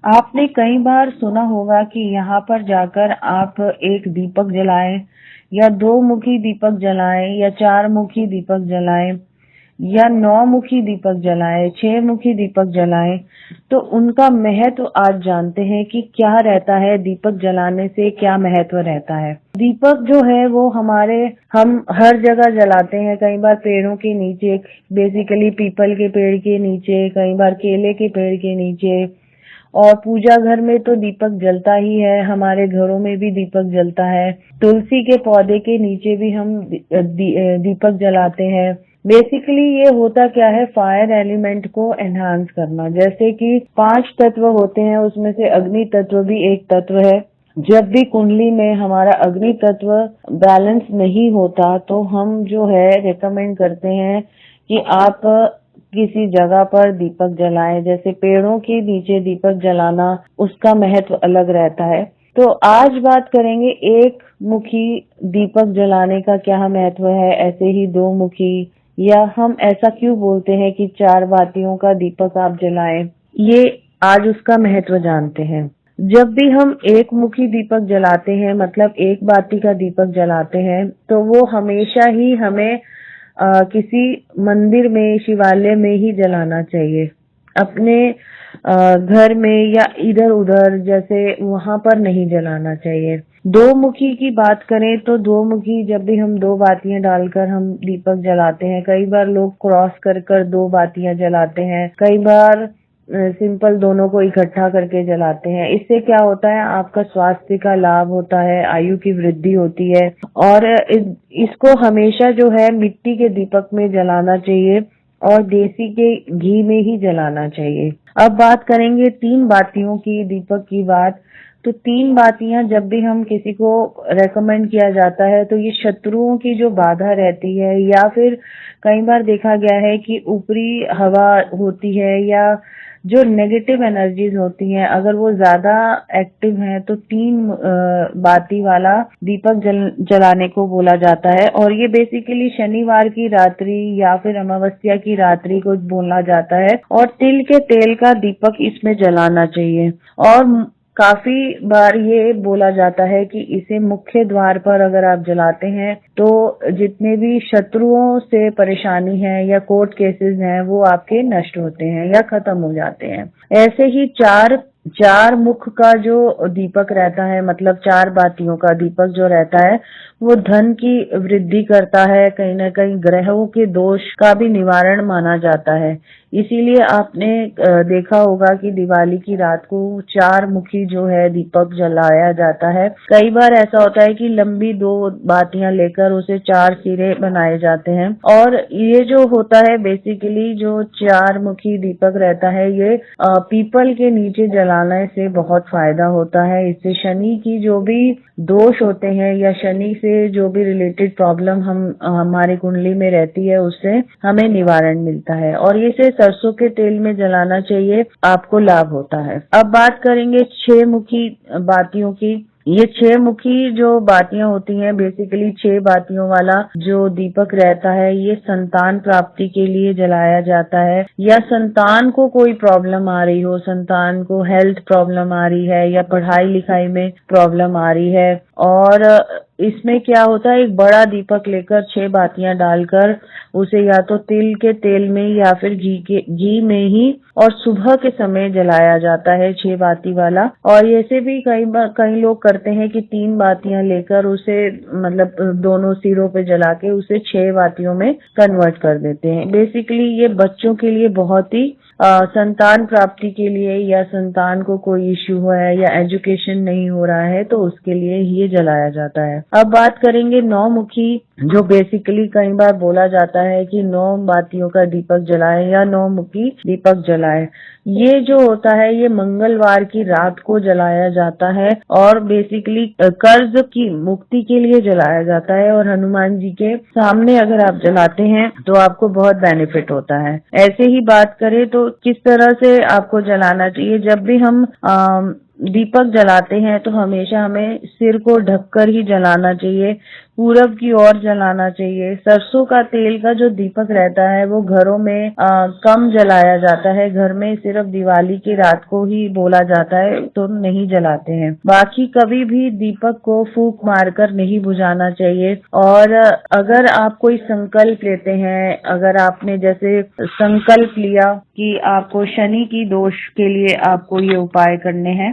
आपने कई बार सुना होगा कि यहाँ पर जाकर आप एक दीपक जलाएं या दो मुखी दीपक जलाएं या चार मुखी दीपक जलाएं या नौ मुखी दीपक जलाएं, छह मुखी दीपक जलाएं, तो उनका महत्व आज जानते हैं कि क्या रहता है, दीपक जलाने से क्या महत्व रहता है। दीपक जो है वो हम हर जगह जलाते हैं, कई बार पेड़ों के नीचे, बेसिकली पीपल के पेड़ के नीचे, कई बार केले के पेड़ के नीचे, और पूजा घर में तो दीपक जलता ही है, हमारे घरों में भी दीपक जलता है। तुलसी के पौधे के नीचे भी हम दीपक जलाते हैं। बेसिकली ये होता क्या है, फायर एलिमेंट को एनहांस करना। जैसे कि 5 तत्व होते हैं, उसमें से अग्नि तत्व भी एक तत्व है। जब भी कुंडली में हमारा अग्नि तत्व बैलेंस नहीं होता तो हम जो है रेकमेंड करते हैं कि आप किसी जगह पर दीपक जलाएं। जैसे पेड़ों के नीचे दीपक जलाना, उसका महत्व अलग रहता है। तो आज बात करेंगे एक मुखी दीपक जलाने का क्या महत्व है, ऐसे ही दो मुखी, या हम ऐसा क्यों बोलते हैं कि 4 बातियों का दीपक आप जलाएं। ये आज उसका महत्व जानते हैं। जब भी हम एक मुखी दीपक जलाते हैं, मतलब एक बाती का दीपक जलाते हैं, तो वो हमेशा ही हमें किसी मंदिर में, शिवालय में ही जलाना चाहिए। अपने घर में या इधर उधर जैसे वहां पर नहीं जलाना चाहिए। दो मुखी की बात करें तो दो मुखी जब भी हम 2 बातियां डालकर हम दीपक जलाते हैं, कई बार लोग क्रॉस कर कर 2 बातियां जलाते हैं, कई बार सिंपल दोनों को इकट्ठा करके जलाते हैं। इससे क्या होता है, आपका स्वास्थ्य का लाभ होता है, आयु की वृद्धि होती है। और इसको हमेशा जो है मिट्टी के दीपक में जलाना चाहिए और देसी के घी में ही जलाना चाहिए। अब बात करेंगे 3 बातियों की, दीपक की बात। तो 3 बातियां जब भी हम किसी को रेकमेंड किया जाता है तो ये शत्रुओं की जो बाधा रहती है, या फिर कई बार देखा गया है कि ऊपरी हवा होती है या जो नेगेटिव एनर्जीज होती हैं, अगर वो ज्यादा एक्टिव हैं तो 3 बाती वाला दीपक जलाने को बोला जाता है। और ये बेसिकली शनिवार की रात्रि या फिर अमावस्या की रात्रि को बोला जाता है। और तिल के तेल का दीपक इसमें जलाना चाहिए। और काफी बार ये बोला जाता है कि इसे मुख्य द्वार पर अगर आप जलाते हैं तो जितने भी शत्रुओं से परेशानी है या कोर्ट केसेस हैं वो आपके नष्ट होते हैं या खत्म हो जाते हैं। ऐसे ही चार मुख का जो दीपक रहता है, मतलब 4 बातियों का दीपक जो रहता है, वो धन की वृद्धि करता है, कहीं ना कहीं ग्रहों के दोष का भी निवारण माना जाता है। इसीलिए आपने देखा होगा कि दिवाली की रात को 4 मुखी जो है दीपक जलाया जाता है। कई बार ऐसा होता है कि लंबी 2 बातियां लेकर उसे 4 सिरे बनाए जाते हैं। और ये जो होता है बेसिकली जो 4 मुखी दीपक रहता है, ये पीपल के नीचे जलाने से बहुत फायदा होता है। इससे शनि की जो भी दोष होते हैं या शनि से जो भी रिलेटेड प्रॉब्लम हमारी कुंडली में रहती है, उससे हमें निवारण मिलता है। और इसे सरसों के तेल में जलाना चाहिए, आपको लाभ होता है। अब बात करेंगे 6 मुखी बातियों की। ये 6 मुखी जो बातियां होती हैं, बेसिकली 6 बातियों वाला जो दीपक रहता है, ये संतान प्राप्ति के लिए जलाया जाता है। या संतान को कोई प्रॉब्लम आ रही हो, संतान को हेल्थ प्रॉब्लम आ रही है या पढ़ाई लिखाई में प्रॉब्लम आ रही है, और इसमें क्या होता है, एक बड़ा दीपक लेकर 6 बातियां डालकर उसे या तो तिल के तेल में या फिर घी में ही और सुबह के समय जलाया जाता है 6 बाती वाला। और ऐसे भी कई लोग करते हैं कि 3 बातियां लेकर उसे, मतलब दोनों सिरों पे जला के उसे 6 बातियों में कन्वर्ट कर देते हैं। बेसिकली ये बच्चों के लिए बहुत ही संतान प्राप्ति के लिए, या संतान को कोई इश्यू है या एजुकेशन नहीं हो रहा है तो उसके लिए ये जलाया जाता है। अब बात करेंगे 9 मुखी, जो बेसिकली कई बार बोला जाता है कि 9 बातियों का दीपक जलाएं या 9 मुखी दीपक जलाएं। ये जो होता है ये मंगलवार की रात को जलाया जाता है और बेसिकली कर्ज की मुक्ति के लिए जलाया जाता है। और हनुमान जी के सामने अगर आप जलाते हैं तो आपको बहुत बेनिफिट होता है। ऐसे ही बात करें तो किस तरह से आपको जलाना चाहिए, जब भी हम दीपक जलाते हैं तो हमेशा हमें सिर को ढककर ही जलाना चाहिए, पूरब की ओर जलाना चाहिए। सरसों का तेल का जो दीपक रहता है वो घरों में कम जलाया जाता है। घर में सिर्फ दिवाली की रात को ही बोला जाता है, तो नहीं जलाते हैं। बाकी कभी भी दीपक को फूंक मारकर नहीं बुझाना चाहिए। और अगर आप कोई संकल्प लेते हैं, अगर आपने जैसे संकल्प लिया कि आपको शनि की दोष के लिए आपको ये उपाय करने हैं,